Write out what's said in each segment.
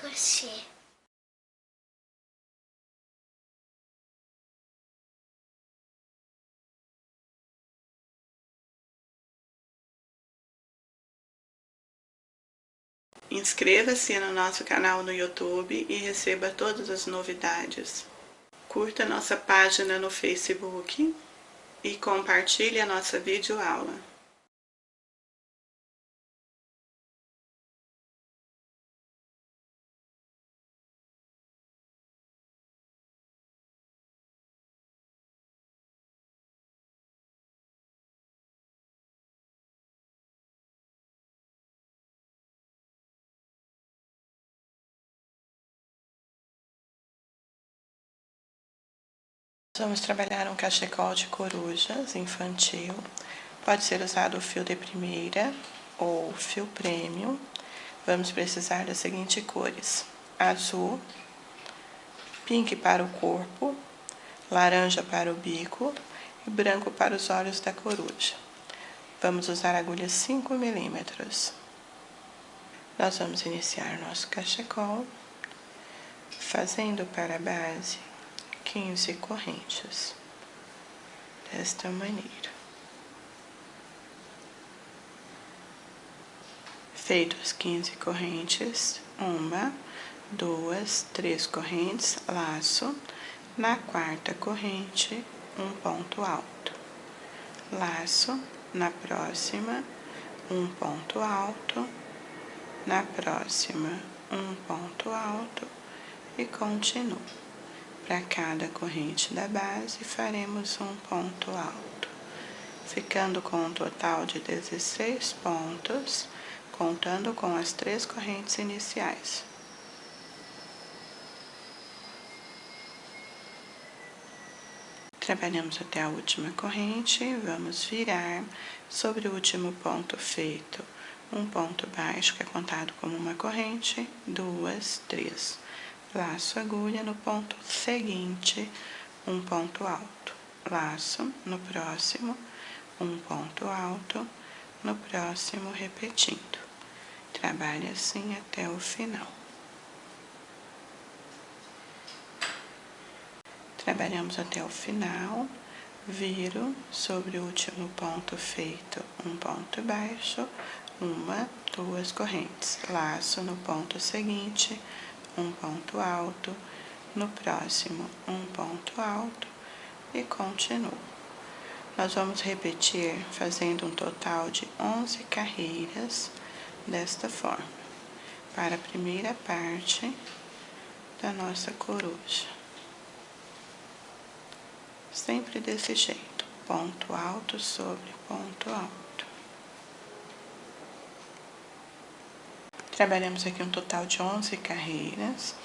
crochê. Inscreva-se no nosso canal no YouTube e receba todas as novidades. Curta nossa página no Facebook e compartilhe a nossa videoaula. Vamos trabalhar um cachecol de corujas infantil. Pode ser usado o fio de primeira ou fio premium. Vamos precisar das seguintes cores: azul, pink para o corpo, laranja para o bico e branco para os olhos da coruja. Vamos usar agulha 5 milímetros. Nós vamos iniciar nosso cachecol fazendo para a base 15 correntes, desta maneira. Feito as 15 correntes, 1, 2, 3 correntes, laço. Na quarta corrente, um ponto alto, laço. Na próxima, um ponto alto, na próxima, um ponto alto e continuo. Para cada corrente da base, faremos um ponto alto, ficando com um total de 16 pontos, contando com as 3 correntes iniciais. Trabalhamos até a última corrente, vamos virar sobre o último ponto feito um ponto baixo, que é contado como uma corrente, 2, 3. Laço agulha no ponto seguinte, um ponto alto, laço no próximo, um ponto alto, no próximo repetindo. Trabalhe assim até o final. Trabalhamos até o final, viro sobre o último ponto feito um ponto baixo, 1, 2 correntes, laço no ponto seguinte, um ponto alto, no próximo um ponto alto e continuo. Nós vamos repetir fazendo um total de 11 carreiras desta forma, para a primeira parte da nossa coruja. Sempre desse jeito, ponto alto sobre ponto alto. Trabalhamos aqui um total de 11 carreiras.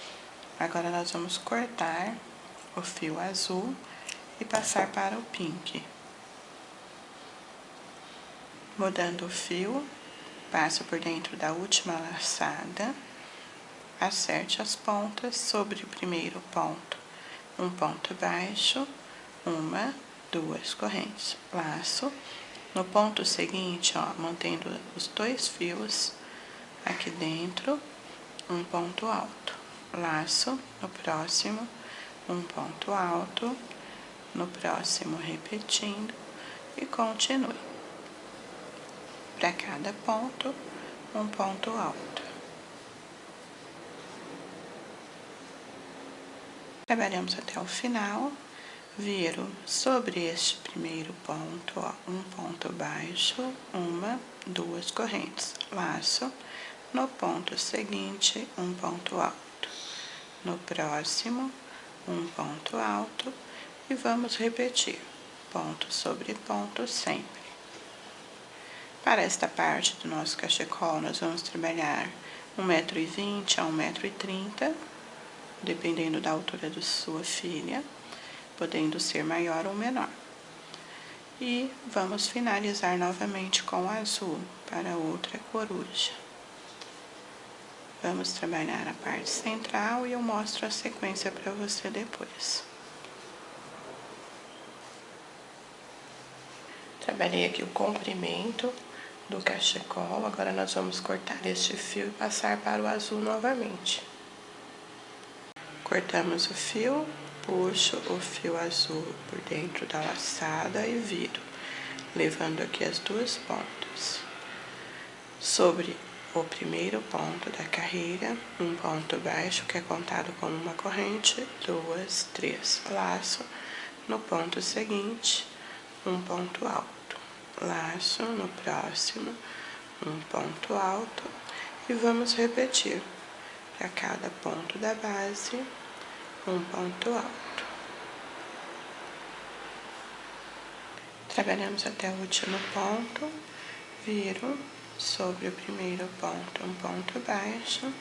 Agora nós vamos cortar o fio azul e passar para o pink. Mudando o fio, passo por dentro da última laçada, acerte as pontas sobre o primeiro ponto, um ponto baixo, 1, 2 correntes, laço. No ponto seguinte, mantendo os 2 fios aqui dentro, um ponto alto, laço. No próximo, um ponto alto, no próximo repetindo e continue. Para cada ponto, um ponto alto. Trabalhamos até o final. Viro sobre este primeiro ponto, um ponto baixo, 1, 2 correntes, laço. No ponto seguinte, um ponto alto. No próximo, um ponto alto e vamos repetir, ponto sobre ponto sempre. Para esta parte do nosso cachecol, nós vamos trabalhar 1,20 m a 1,30 m, dependendo da altura da sua filha, podendo ser maior ou menor. E vamos finalizar novamente com azul para outra coruja. Vamos trabalhar a parte central e eu mostro a sequência para você depois. Trabalhei aqui o comprimento do cachecol, agora nós vamos cortar este fio e passar para o azul novamente. Cortamos o fio, puxo o fio azul por dentro da laçada e viro, levando aqui as duas pontas. Sobre o primeiro ponto da carreira, um ponto baixo que é contado como uma corrente, 2, 3, laço. No ponto seguinte, um ponto alto, laço. No próximo, um ponto alto, e vamos repetir para cada ponto da base um ponto alto. Trabalhamos até o último ponto, viro sobre o primeiro ponto um ponto baixo,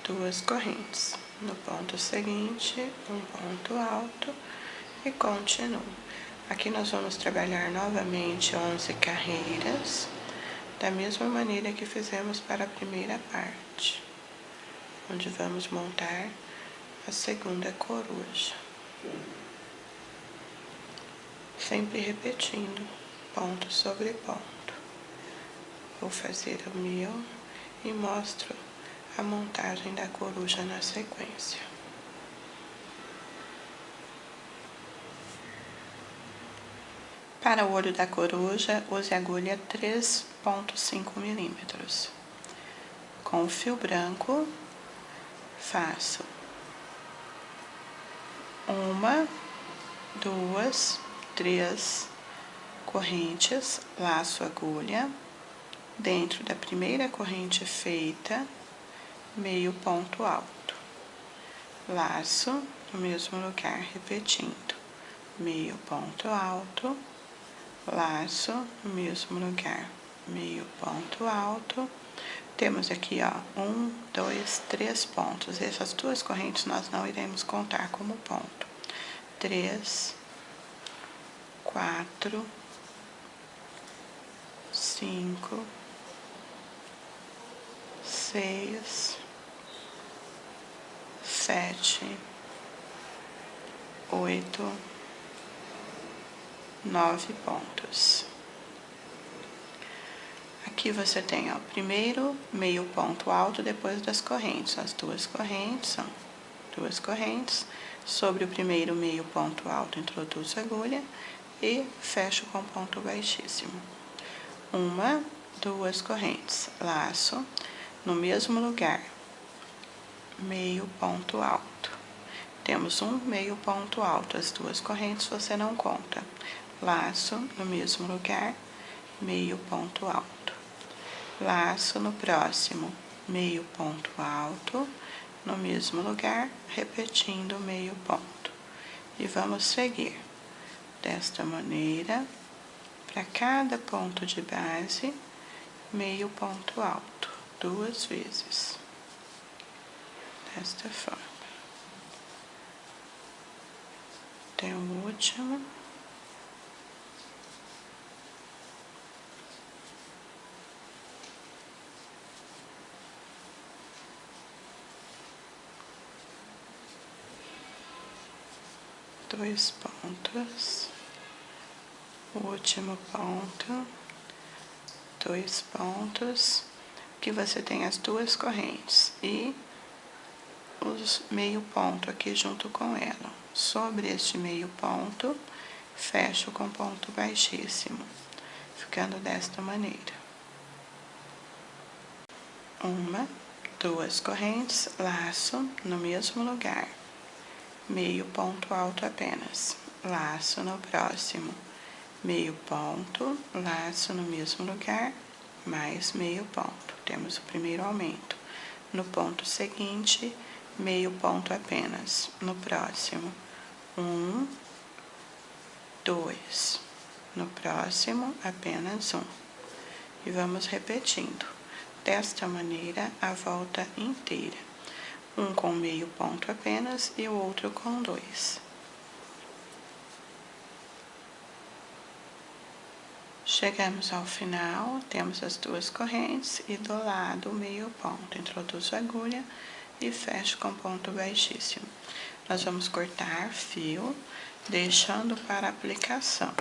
duas correntes. No ponto seguinte, um ponto alto e continuo. Aqui nós vamos trabalhar novamente 11 carreiras, da mesma maneira que fizemos para a primeira parte, onde vamos montar a segunda coruja. Sempre repetindo, ponto sobre ponto. Vou fazer o meu e mostro a montagem da coruja na sequência. Para o olho da coruja, use agulha 3,5 milímetros. Com o fio branco, faço 1, 2, 3 correntes, laço agulha, dentro da primeira corrente feita, meio ponto alto, laço no mesmo lugar, repetindo, meio ponto alto, laço no mesmo lugar, meio ponto alto. Temos aqui, ó, 1, 2, 3 pontos. Essas duas correntes nós não iremos contar como ponto. 3, 4, 5, 6, 7, 8, 9 pontos. Aqui você tem, ó, primeiro meio ponto alto depois das correntes. As duas correntes são duas correntes. Sobre o primeiro meio ponto alto, introduzo a agulha e fecho com ponto baixíssimo. 1, 2 correntes, laço no mesmo lugar, meio ponto alto. Temos um meio ponto alto, as duas correntes você não conta. Laço no mesmo lugar, meio ponto alto. Laço no próximo, meio ponto alto, no mesmo lugar, repetindo meio ponto. E vamos seguir desta maneira, para cada ponto de base, meio ponto alto, 2 vezes. Desta forma. Até o último. Dois pontos, o último ponto, 2 pontos, que você tem as duas correntes e os meio ponto aqui junto com ela. Sobre este meio ponto, fecho com ponto baixíssimo, ficando desta maneira. 1, 2 correntes, laço no mesmo lugar. Meio ponto alto apenas, laço no próximo, meio ponto, laço no mesmo lugar, mais meio ponto. Temos o primeiro aumento. No ponto seguinte, meio ponto apenas. No próximo, 1, 2. No próximo, apenas 1. E vamos repetindo. Desta maneira, a volta inteira. Um com meio ponto apenas e o outro com 2. Chegamos ao final, temos as duas correntes e do lado o meio ponto. Introduzo a agulha e fecho com ponto baixíssimo. Nós vamos cortar fio, deixando para aplicação.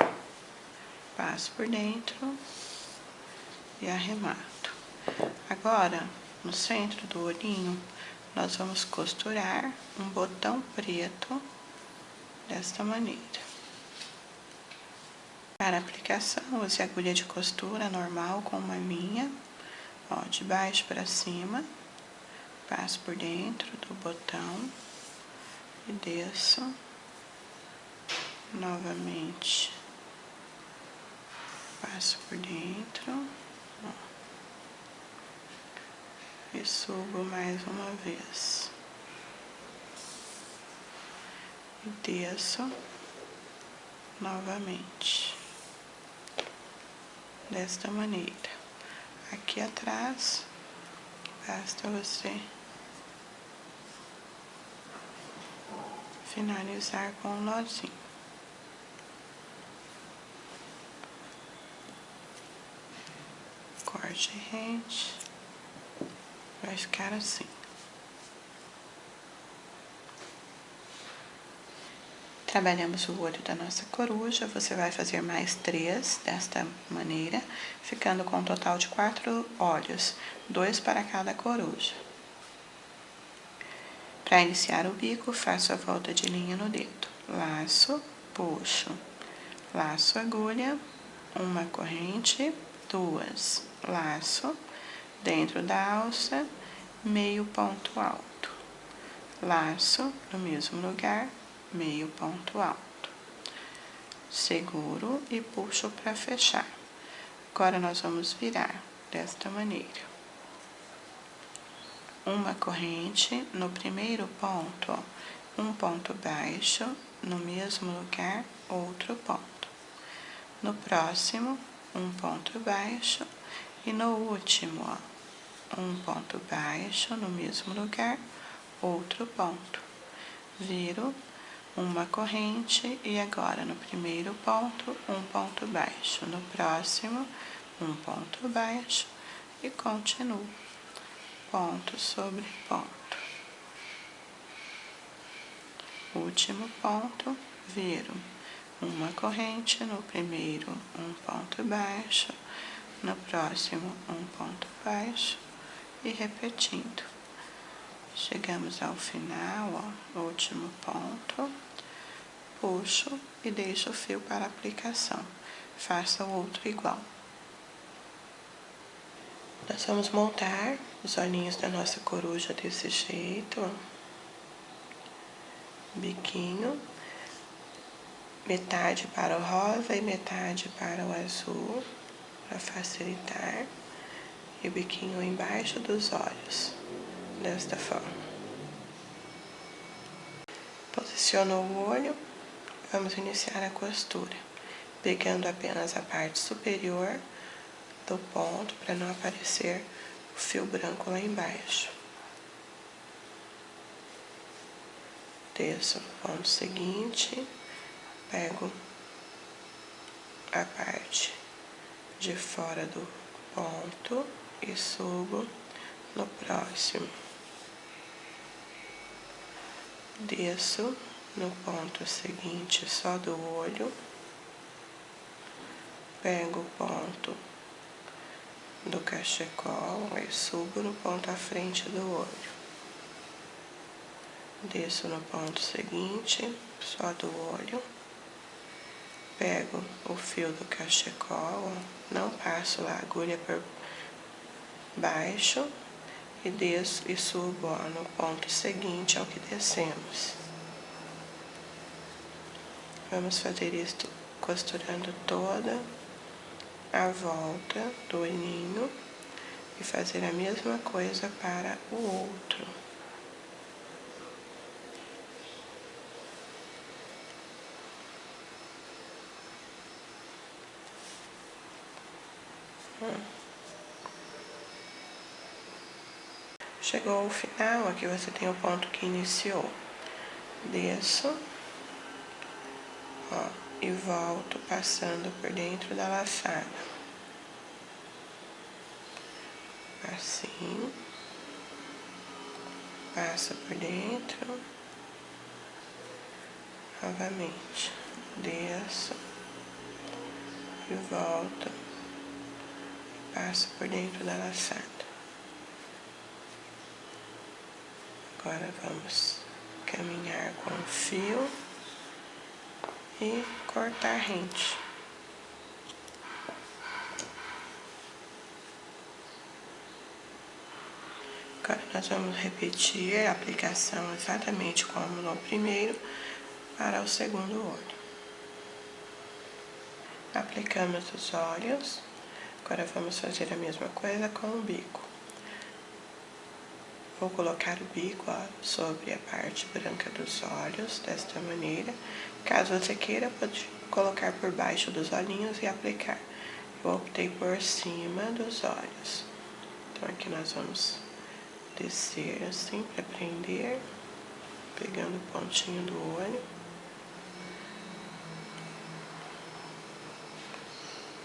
Passo por dentro e arremato. Agora, no centro do olhinho, nós vamos costurar um botão preto desta maneira. Para aplicação, use agulha de costura normal com uma linha, ó, de baixo para cima, passo por dentro do botão e desço novamente, passo por dentro, ó, e subo mais uma vez e desço novamente, desta maneira. Aqui atrás, basta você finalizar com um nozinho. Corte rente, vai ficar assim. Trabalhamos o olho da nossa coruja, você vai fazer mais 3 desta maneira, ficando com um total de 4 olhos, 2 para cada coruja. Para iniciar o bico, faço a volta de linha no dedo, laço, puxo, laço, agulha, uma corrente, 2, laço, dentro da alça, meio ponto alto, laço no mesmo lugar, meio ponto alto, seguro e puxo para fechar. Agora nós vamos virar desta maneira, uma corrente no primeiro ponto, ó, um ponto baixo, no mesmo lugar, outro ponto, no próximo, um ponto baixo e no último, ó, um ponto baixo, no mesmo lugar, outro ponto, viro uma corrente e agora no primeiro ponto, um ponto baixo, no próximo, um ponto baixo e continuo, ponto sobre ponto. Último ponto, viro uma corrente, no primeiro, um ponto baixo, no próximo, um ponto baixo e repetindo. Chegamos ao final, ó, último ponto, puxo e deixo o fio para aplicação. Faça o outro igual. Nós vamos montar os olhinhos da nossa coruja desse jeito, ó. Biquinho, metade para o rosa e metade para o azul, para facilitar. E o biquinho embaixo dos olhos, desta forma. Posicionou o olho, vamos iniciar a costura, pegando apenas a parte superior do ponto para não aparecer o fio branco lá embaixo. Desço no ponto seguinte, pego a parte de fora do ponto e subo no próximo. Desço no ponto seguinte só do olho, pego o ponto do cachecol e subo no ponto à frente do olho. Desço no ponto seguinte, só do olho, pego o fio do cachecol, não passo lá a agulha por baixo e desço e subo, ó, no ponto seguinte ao que descemos. Vamos fazer isto costurando toda a volta do olhinho e fazer a mesma coisa para o outro. Chegou ao final, aqui você tem o ponto que iniciou. Desço, ó, e volto passando por dentro da laçada. Assim, passa por dentro, novamente, desço e volto, passo por dentro da laçada. Agora vamos caminhar com o fio e cortar rente. Agora nós vamos repetir a aplicação exatamente como no primeiro para o segundo olho. Aplicamos os olhos, agora vamos fazer a mesma coisa com o bico. Vou colocar o bico sobre a parte branca dos olhos, desta maneira. Caso você queira, pode colocar por baixo dos olhinhos e aplicar. Eu optei por cima dos olhos. Então aqui nós vamos descer assim para prender, pegando o pontinho do olho.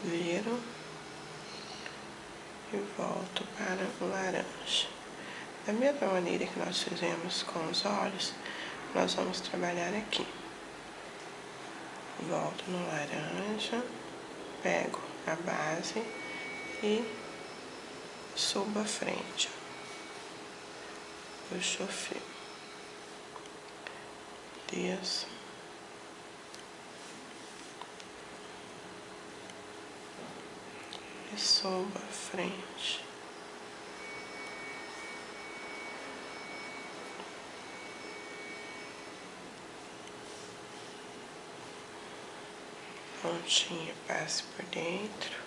Viro e volto para o laranja. Da mesma maneira que nós fizemos com os olhos, nós vamos trabalhar aqui. Volto no laranja, pego a base e subo a frente. Puxo o fio. Desço. E subo a frente. Pontinha passe por dentro.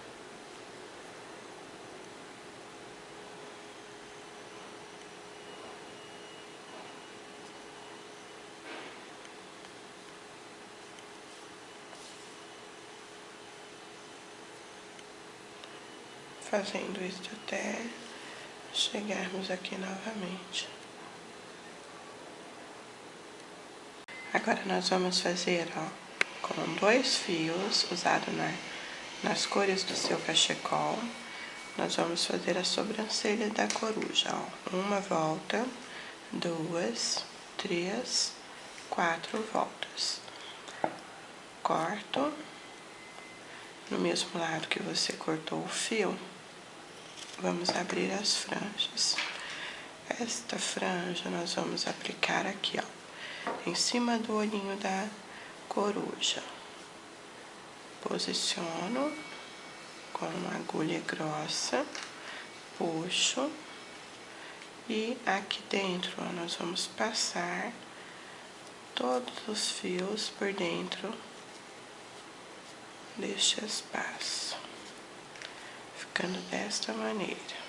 Fazendo isso até chegarmos aqui novamente. Agora nós vamos fazer, ó, com 2 fios usados nas cores do seu cachecol. Nós vamos fazer a sobrancelha da coruja, ó. 1 volta, 2, 3, 4 voltas. Corto no mesmo lado que você cortou o fio. Vamos abrir as franjas. Esta franja nós vamos aplicar aqui, ó, em cima do olhinho da coruja. Posiciono com uma agulha grossa, puxo e aqui dentro, ó, nós vamos passar todos os fios por dentro deste espaço, ficando desta maneira.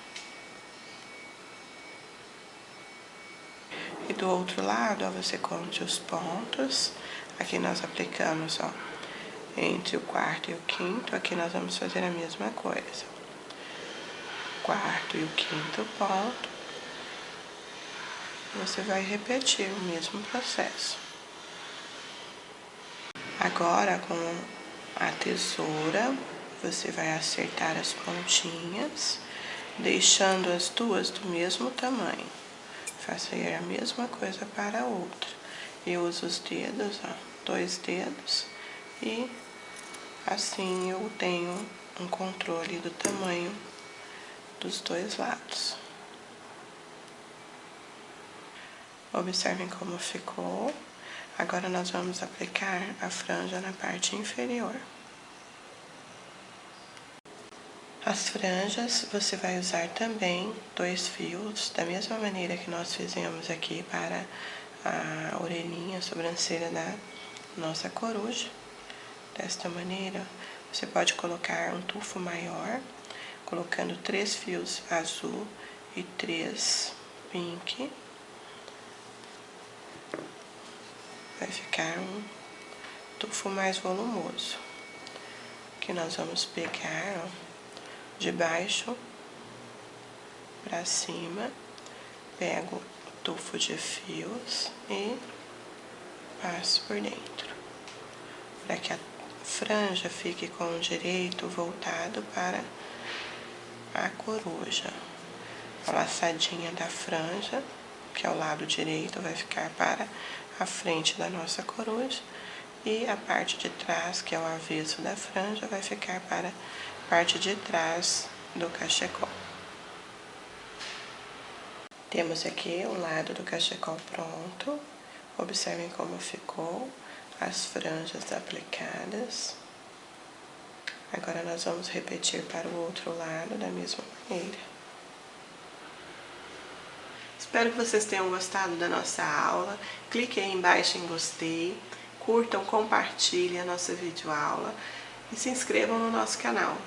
E do outro lado, ó, você conte os pontos. Aqui nós aplicamos, ó, entre o quarto e o quinto. Aqui nós vamos fazer a mesma coisa. Quarto e o quinto ponto. Você vai repetir o mesmo processo. Agora, com a tesoura, você vai acertar as pontinhas, deixando as duas do mesmo tamanho. Faça a mesma coisa para a outra. Eu uso os dedos, ó, 2 dedos, e assim eu tenho um controle do tamanho dos 2 lados. Observem como ficou. Agora nós vamos aplicar a franja na parte inferior. As franjas, você vai usar também 2 fios, da mesma maneira que nós fizemos aqui para a orelhinha, a sobrancelha da nossa coruja. Desta maneira, você pode colocar um tufo maior, colocando 3 fios azul e 3 pink. Vai ficar um tufo mais volumoso. Que nós vamos pegar, ó, de baixo para cima, pego o tufo de fios e passo por dentro, para que a franja fique com o direito voltado para a coruja. A laçadinha da franja, que é o lado direito, vai ficar para a frente da nossa coruja, e a parte de trás, que é o avesso da franja, vai ficar para a parte de trás do cachecol. Temos aqui o lado do cachecol pronto. Observem como ficou, as franjas aplicadas. Agora nós vamos repetir para o outro lado da mesma maneira. Espero que vocês tenham gostado da nossa aula. Clique aí embaixo em gostei, curtam, compartilhem a nossa videoaula e se inscrevam no nosso canal.